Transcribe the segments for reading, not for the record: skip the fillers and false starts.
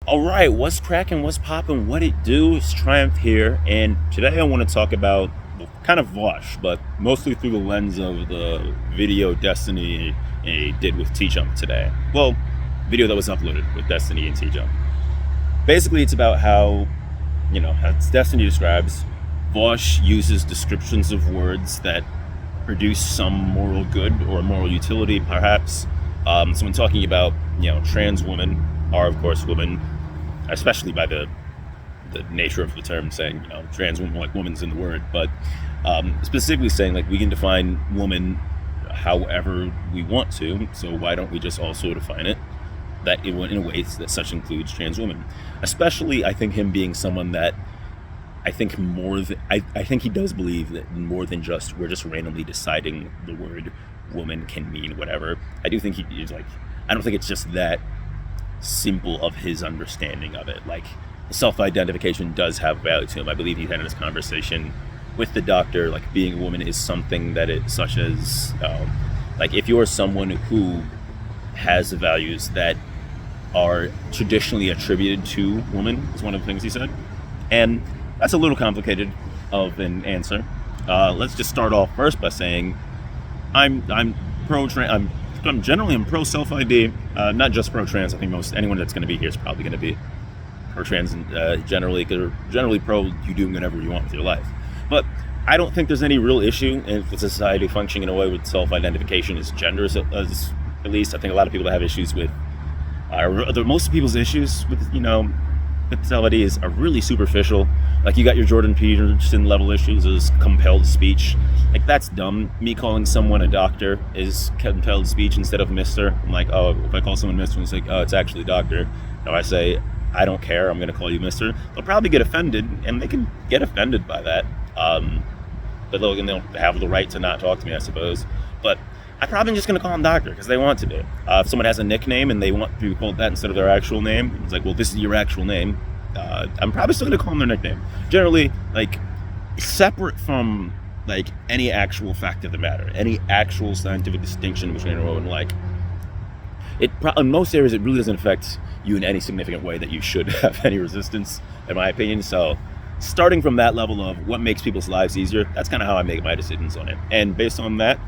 All right, what's cracking? What's popping? What it do? It's Triumph here, and today I want to talk about kind of vaush, but mostly through the lens of the video Destiny did with tjump today. Well, video that was uploaded with Destiny and tjump. Basically, it's about how, as Destiny describes, vaush uses descriptions of words that produce some moral good or moral utility, perhaps. So when talking about, trans women are, of course, women, especially by the nature of the term, saying trans woman, like woman's in the word, but specifically saying like we can define woman however we want to. So why don't we just also define it that in a way that such includes trans women? Especially, I think him being someone that I think I think he does believe that more than just we're just randomly deciding the word woman can mean whatever. I do think he is like, I don't think it's just that simple of his understanding of it. Like, self-identification does have value to him. I believe he had in his conversation with the doctor, like being a woman is something that it, such as like if you're someone who has values that are traditionally attributed to women, is one of the things he said, and that's a little complicated of an answer. Let's just start off first by saying I'm pro-trans. I'm generally pro self-ID, not just pro-trans. I think most anyone that's going to be here is probably going to be pro-trans generally, because generally pro you doing whatever you want with your life. But I don't think there's any real issue in society functioning in a way with self-identification as gender, as at least. I think a lot of people that have issues with most people's issues with self-ID are really superficial. Like, you got your Jordan Peterson level issues as compelled speech. Like, that's dumb. Me calling someone a doctor is compelled speech instead of Mister. I'm like, oh, if I call someone Mister, it's like, oh, it's actually doctor. Now I say, I don't care, I'm going to call you Mister. They'll probably get offended, and they can get offended by that. But they'll have the right to not talk to me, I suppose. But I'm probably just going to call them doctor because they want to be. If someone has a nickname and they want to be called that instead of their actual name, it's like, well, this is your actual name. I'm probably still going to call them their nickname. Generally, like, separate from like any actual fact of the matter, any actual scientific distinction between a woman, like in most areas it really doesn't affect you in any significant way that you should have any resistance, in my opinion. So starting from that level of what makes people's lives easier, that's kind of how I make my decisions on it. And based on that,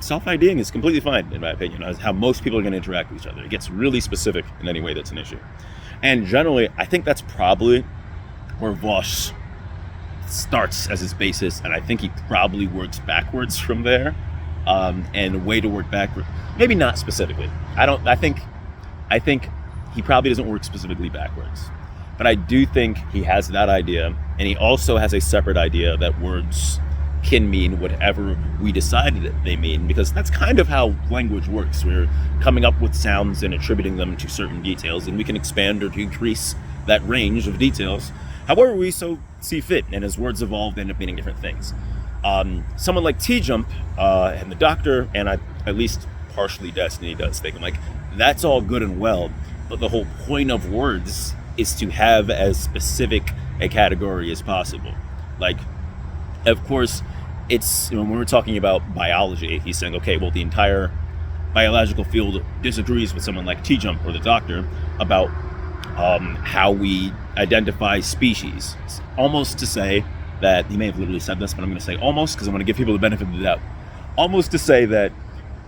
self-IDing is completely fine, in my opinion, as how most people are going to interact with each other. It gets really specific in any way that's an issue. And generally, I think that's probably where vaush starts as his basis, and I think he probably works backwards from there. And a way to work backward, maybe not specifically. I think he probably doesn't work specifically backwards. But I do think he has that idea, and he also has a separate idea that words can mean whatever we decided that they mean, because that's kind of how language works. We're coming up with sounds and attributing them to certain details, and we can expand or decrease that range of details however we so see fit, and as words evolve, they end up meaning different things. Someone like tjump and the doctor, and at least partially Destiny does think, I'm like, that's all good and well, but the whole point of words is to have as specific a category as possible. Like, of course, it's when we're talking about biology, he's saying, okay, well, the entire biological field disagrees with someone like tjump or the doctor about how we identify species. It's almost to say that, he may have literally said this, but I'm going to say almost because I want to give people the benefit of the doubt. Almost to say that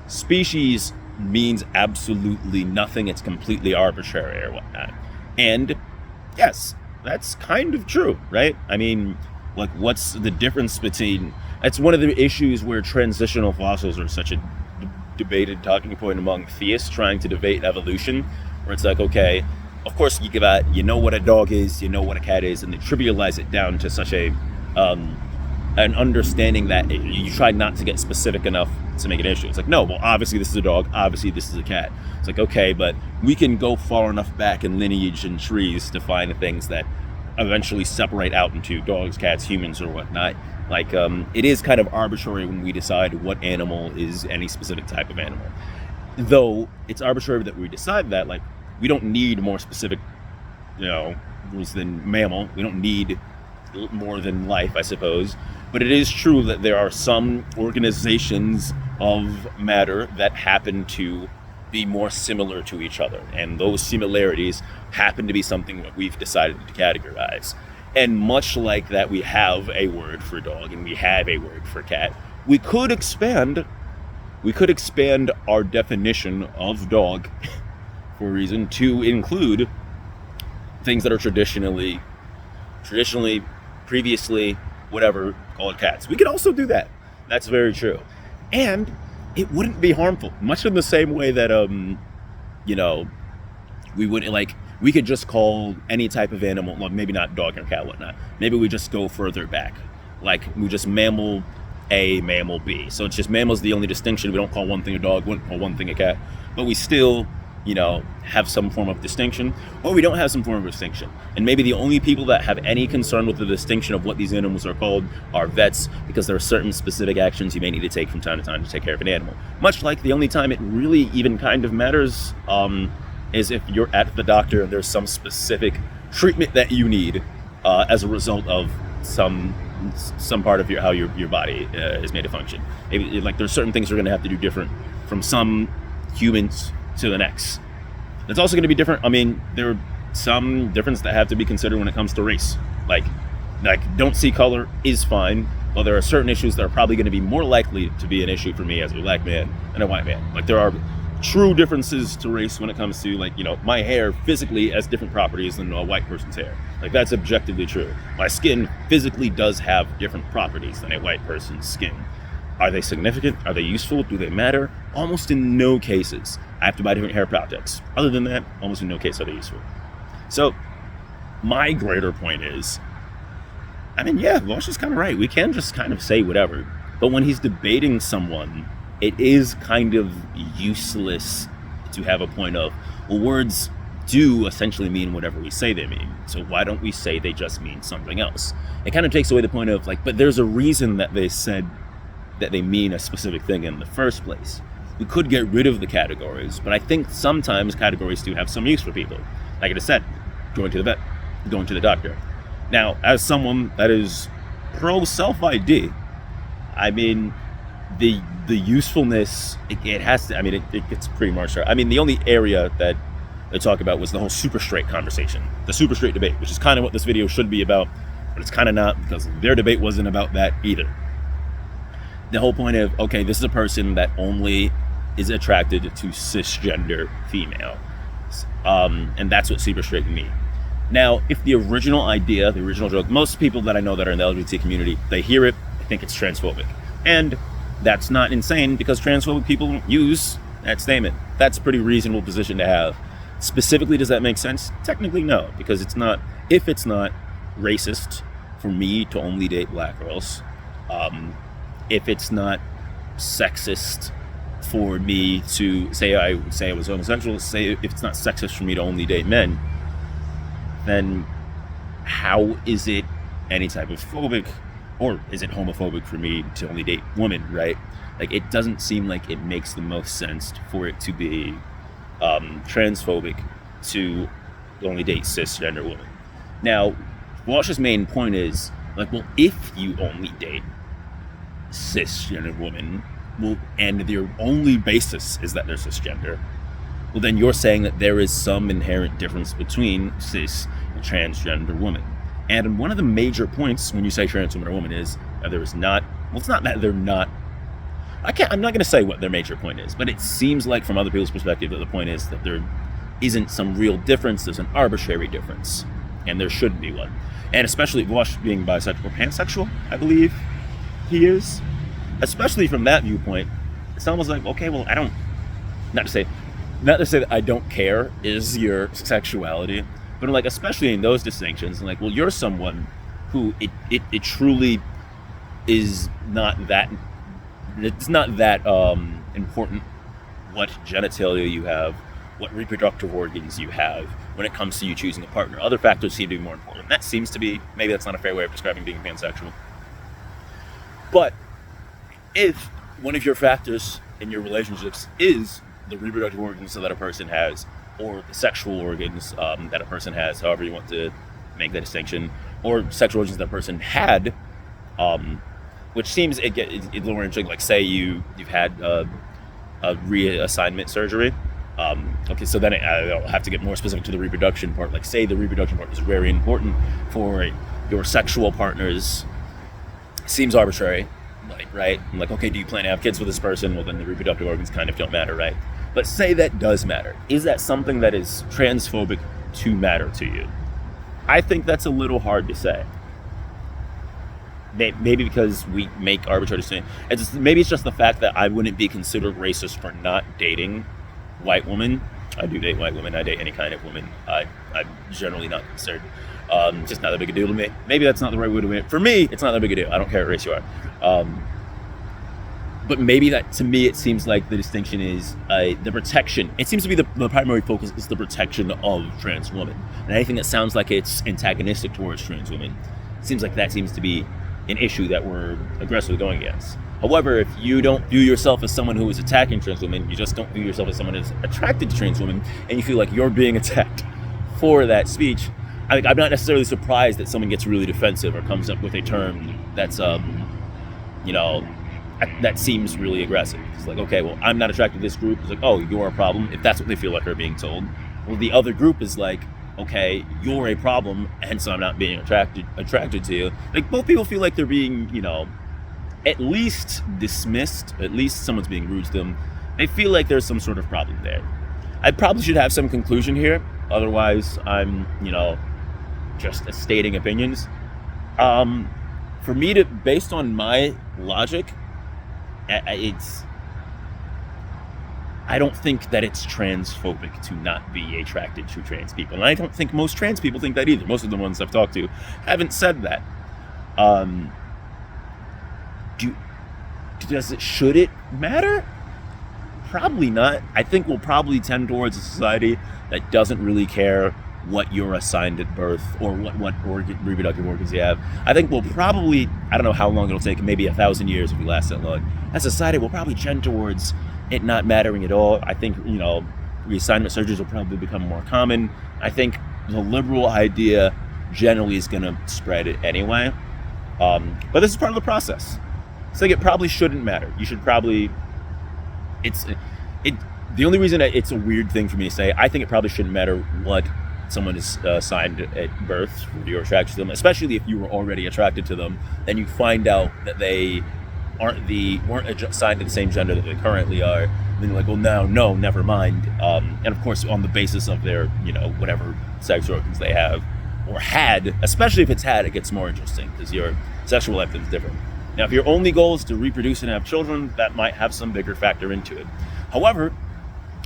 species means absolutely nothing. It's completely arbitrary or whatnot. And yes, that's kind of true, right? I mean, like, what's the difference between... It's one of the issues where transitional fossils are such a debated talking point among theists trying to debate evolution, where it's like, okay, of course you know what a dog is, you know what a cat is, and they trivialize it down to such an understanding that you try not to get specific enough to make an issue. It's like, no, well, obviously this is a dog, obviously this is a cat. It's like, okay, but we can go far enough back in lineage and trees to find things that eventually separate out into dogs, cats, humans, or whatnot. Like, it is kind of arbitrary when we decide what animal is any specific type of animal. Though it's arbitrary that we decide that, like, we don't need more specific, rules than mammal. We don't need more than life, I suppose. But it is true that there are some organizations of matter that happen to be more similar to each other, and those similarities happen to be something that we've decided to categorize. And much like that, we have a word for dog and we have a word for cat. We could expand our definition of dog for a reason to include things that are traditionally, previously, whatever, called cats. We could also do that. That's very true. And it wouldn't be harmful, much in the same way that, we wouldn't, like, we could just call any type of animal, well, maybe not dog or cat, whatnot. Maybe we just go further back. Like, we just mammal A, mammal B. So it's just mammal's the only distinction. We don't call one thing a dog, we don't call one thing a cat. But we still, have some form of distinction, or we don't have some form of distinction. And maybe the only people that have any concern with the distinction of what these animals are called are vets, because there are certain specific actions you may need to take from time to time to take care of an animal. Much like the only time it really even kind of matters is if you're at the doctor and there's some specific treatment that you need as a result of some part of how your body is made to function. Maybe, like, there's certain things we're going to have to do different from some humans to the next. It's also going to be different. I mean, there are some differences that have to be considered when it comes to race. Like don't see color is fine, but there are certain issues that are probably going to be more likely to be an issue for me as a black man than a white man. Like, there are true differences to race when it comes to, like, my hair physically has different properties than a white person's hair. Like, that's objectively true. My skin physically does have different properties than a white person's skin. Are they significant? Are they useful? Do they matter? Almost in no cases. I have to buy different hair products. Other than that, almost in no case are they useful. So my greater point is, Vaush is kind of right. We can just kind of say whatever. But when he's debating someone, it is kind of useless to have a point of, well, words do essentially mean whatever we say they mean. So why don't we say they just mean something else? It kind of takes away the point of, like, but there's a reason that they said that they mean a specific thing in the first place. We could get rid of the categories, but I think sometimes categories do have some use for people. Like I just said, going to the vet, going to the doctor. Now, as someone that is pro self-ID, the usefulness, it has to, it gets pretty much, the only area that they talk about was the whole super straight conversation, the super straight debate, which is kind of what this video should be about, but it's kind of not, because their debate wasn't about that either. The whole point of, okay, this is a person that only is attracted to cisgender female. And that's what super straight mean. Now, if the original idea, the original joke, most people that I know that are in the LGBT community, they hear it, they think it's transphobic. And that's not insane, because transphobic people use that statement. That's a pretty reasonable position to have. Specifically, does that make sense? Technically, no, because if it's not racist for me to only date black girls, if it's not sexist for me to say I was homosexual, if it's not sexist for me to only date men, then how is it any type of phobic, or is it homophobic for me to only date women, right? Like, it doesn't seem like it makes the most sense for it to be transphobic to only date cisgender women. Now, Vaush's main point is, like, well, if you only date cisgender women, well, and your only basis is that they're cisgender, well, then you're saying that there is some inherent difference between cis and transgender women. And one of the major points when you say trans woman or woman is that there is not, well, it's not that they're not, I'm not going to say what their major point is, but it seems like from other people's perspective that the point is that there isn't some real difference, there's an arbitrary difference, and there shouldn't be one. And especially Vaush being bisexual or pansexual, I believe he is. Especially from that viewpoint, it's almost like, okay, well, not to say that I don't care is your sexuality, but like, especially in those distinctions, like, well, you're someone who it truly is not that, it's not that important what genitalia you have, what reproductive organs you have when it comes to you choosing a partner. Other factors seem to be more important. That seems to be, maybe that's not a fair way of describing being pansexual. But if one of your factors in your relationships is the reproductive organs that a person has, or the sexual organs that a person has, however you want to make that distinction, or sexual organs that a person had, which seems it's more interesting, like say you've had a reassignment surgery, Okay, so then I'll have to get more specific to the reproduction part. Like, say the reproduction part is very important for your sexual partners. Seems arbitrary, like, right? I'm like, okay, do you plan to have kids with this person? Well, then the reproductive organs kind of don't matter, right? But say that does matter. Is that something that is transphobic to matter to you? I think that's a little hard to say. Maybe because we make arbitrary decisions. Maybe it's just the fact that I wouldn't be considered racist for not dating white women. I do date white women. I date any kind of woman. I'm generally not concerned. It's just not that big a deal to me. Maybe that's not the right way to do it. For me, it's not that big a deal. I don't care what race you are. But maybe that, to me, it seems like the distinction is the protection. It seems to be the primary focus is the protection of trans women. And anything that sounds like it's antagonistic towards trans women, seems like that seems to be an issue that we're aggressively going against. However, if you don't view yourself as someone who is attacking trans women, you just don't view yourself as someone who is attracted to trans women, and you feel like you're being attacked for that speech, I'm not necessarily surprised that someone gets really defensive or comes up with a term that's, that seems really aggressive. It's like, okay, well, I'm not attracted to this group. It's like, oh, you're a problem, if that's what they feel like they're being told. Well, the other group is like, okay, you're a problem, and so I'm not being attracted to you. Like, both people feel like they're being, at least dismissed, at least someone's being rude to them. They feel like there's some sort of problem there. I probably should have some conclusion here, otherwise I'm, just stating opinions. For me to, based on my logic, I don't think that it's transphobic to not be attracted to trans people. And I don't think most trans people think that either. Most of the ones I've talked to haven't said that. Should it matter? Probably not. I think we'll probably tend towards a society that doesn't really care what you're assigned at birth or what reproductive organs you have. I think we'll probably, I don't know how long it'll take, maybe 1,000 years if we last that long. As a society, we'll probably tend towards it not mattering at all. I think, reassignment surgeries will probably become more common. I think the liberal idea generally is going to spread it anyway. But this is part of the process. So it probably shouldn't matter. You should probably, the only reason it's a weird thing for me to say, I think it probably shouldn't matter what someone is assigned at birth, if you're attracted to them, especially if you were already attracted to them, then you find out that they weren't assigned to the same gender that they currently are. And then you're like, well, no, never mind. And of course, on the basis of their, whatever sex organs they have or had, especially if it's had, it gets more interesting because your sexual life is different. Now, if your only goal is to reproduce and have children, that might have some bigger factor into it. However,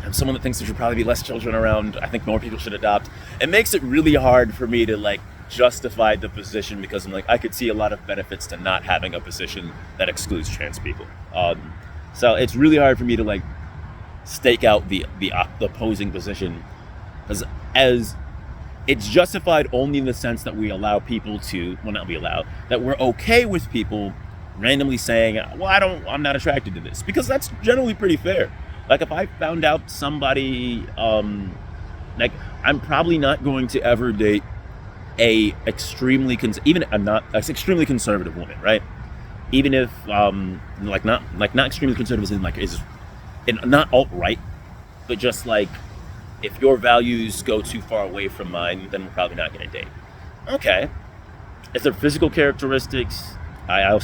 I'm someone that thinks there should probably be less children around. I think more people should adopt. It makes it really hard for me to justify the position because I'm like, I could see a lot of benefits to not having a position that excludes trans people. So it's really hard for me to stake out the opposing position, because as it's justified only in the sense that we allow people to, well, not we allow, that we're okay with people randomly saying, well, I'm not attracted to this, because that's generally pretty fair. Like, if I found out somebody, I'm probably not going to ever date a extremely extremely conservative woman, right? Even if not extremely conservative is not alt-right, but just if your values go too far away from mine, then we're probably not going to date. Okay. If they're physical characteristics, I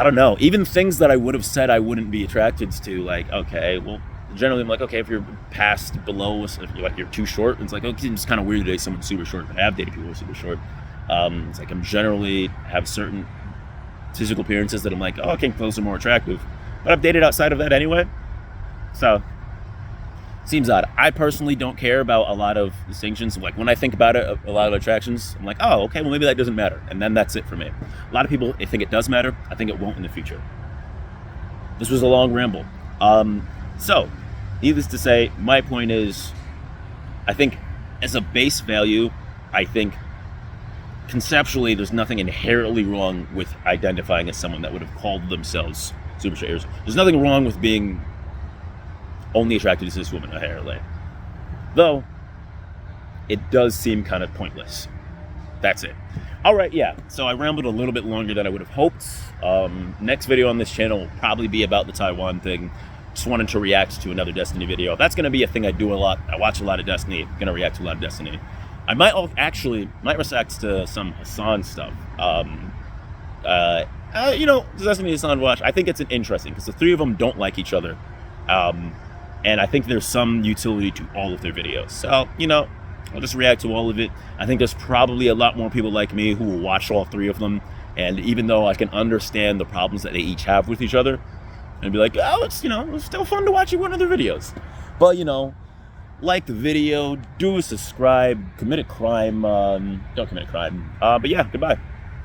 don't know. Even things that I would have said I wouldn't be attracted to, okay, well, generally I'm like, okay, if you're past below, if you're too short, it's like, okay, it's kind of weird to date someone super short. I have dated people who are super short. It's like I'm generally have certain physical appearances that I'm like, oh, okay, those are more attractive. But I've dated outside of that anyway. So, seems odd. I personally don't care about a lot of distinctions. When I think about it, a lot of attractions, I'm like, oh, okay, well, maybe that doesn't matter. And then that's it for me. A lot of people think it does matter. I think it won't in the future. This was a long ramble. So, needless to say, my point is, I think as a base value, I think conceptually there's nothing inherently wrong with identifying as someone that would have called themselves super straight. There's nothing wrong with being only attracted to cis women inherently. Though, it does seem kind of pointless. That's it. All right, yeah. So I rambled a little bit longer than I would have hoped. Next video on this channel will probably be about the Taiwan thing. Just wanted to react to another Destiny video. That's going to be a thing I do a lot. I watch a lot of Destiny. Going to react to a lot of Destiny. I might react to some Hassan stuff. You know, Destiny Hassan watch. I think it's interesting because the three of them don't like each other, and I think there's some utility to all of their videos. So you know, I'll just react to all of it. I think there's probably a lot more people like me who will watch all three of them, and even though I can understand the problems that they each have with each other, and be like, oh, it's, you know, it's still fun to watch one of their videos. But you know, like the video, do subscribe, commit a crime, don't commit a crime. But yeah, goodbye.